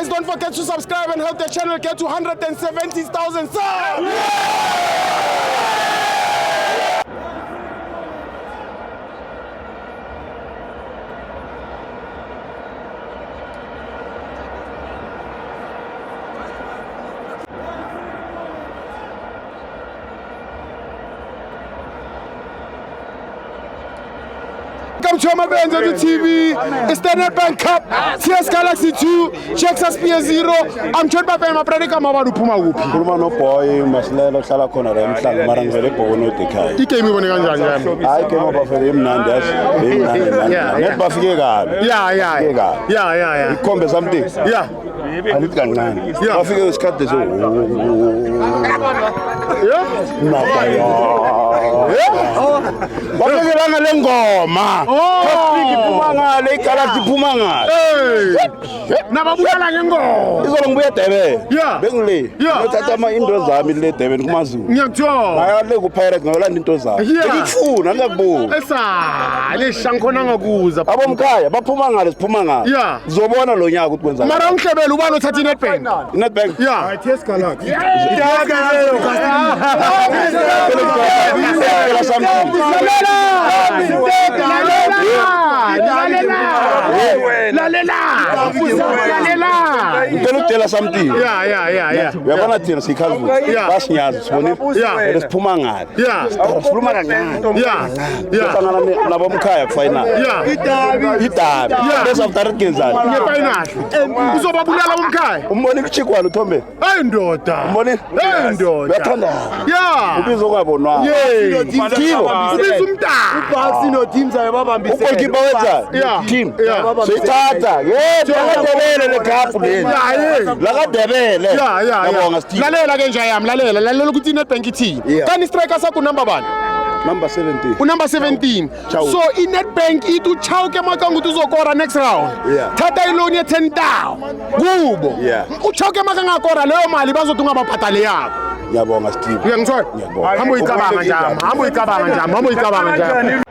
Guys, don't forget to subscribe and help the channel get to 170,000 subs. Welcome to Amabenza on the TV. It's the Nedbank Cup. CS Galaxy 2. Chexas PS0. I'm joined by my brother Kamabadu Puma Whoop. Puma no boy, Maslelo Salakona, Marangele Bono Dekai. He came even in I came up for him Nandas. Yeah. He come something. Yeah. And it can none. I figure it's cut this. What is the Lengoma? Pumanga, Lake Galaxy Pumanga. Nababula Lengo. It's on where they Yeah. Bengley. Yeah. Tatama Indos Army, David Mazu. Nyamcho. I let go pirate Nolan into Toza. Yeah. Food, and that boo. Esa, le shankona guza. Abomkaya, but Pumanga is Pumanga. Yeah. Zobona Lonya good ones. Marang Kebel, one of the pen. Not bank. Yeah. TS Galaxy. Tell us something. Yeah. We are going to tell Sikazu. Yeah. Basnyas, Yeah. it is Pumanga. Yeah. Pumanga. Yeah. Nabomkaya final. Yeah. Ita. Yeah. Best of that Kinzan. Final. Uzobabulala umkhaya. Umboni kuchikwa luthombe. Hey ndoda. Umboni? Hey ndoda. Bathanda. Yeah. Ubizokabonwa. Yeah. Tibo. Ubiza umntana. Ibhasi no team sayababambisela. Ugoalkeeper wenza. Yeah. Team. Yeah. Sithatha. Yebo, lakadebele lekhaphu leli. Yeah. Lakadebele. Yeah. Yabonga Steve. Lalela ke nje yami, lalela ukuthi iNedbank ithini. Kani striker sakho number bani? Number 17. Unumber 17. Ciao. So iNedbank ithi uchawuke makanga ukuthi uzokora next round. Yeah. Thatha iloan ye 10,000 kubo. Yeah. Uchawuke makanga akora leyo mali bazothi ungababhadali yakho. Ngiyabonga Steve. Uyangithola? Ngiyabonga. Hamba uyicabanga njalo. Hamba uyicabanga njalo.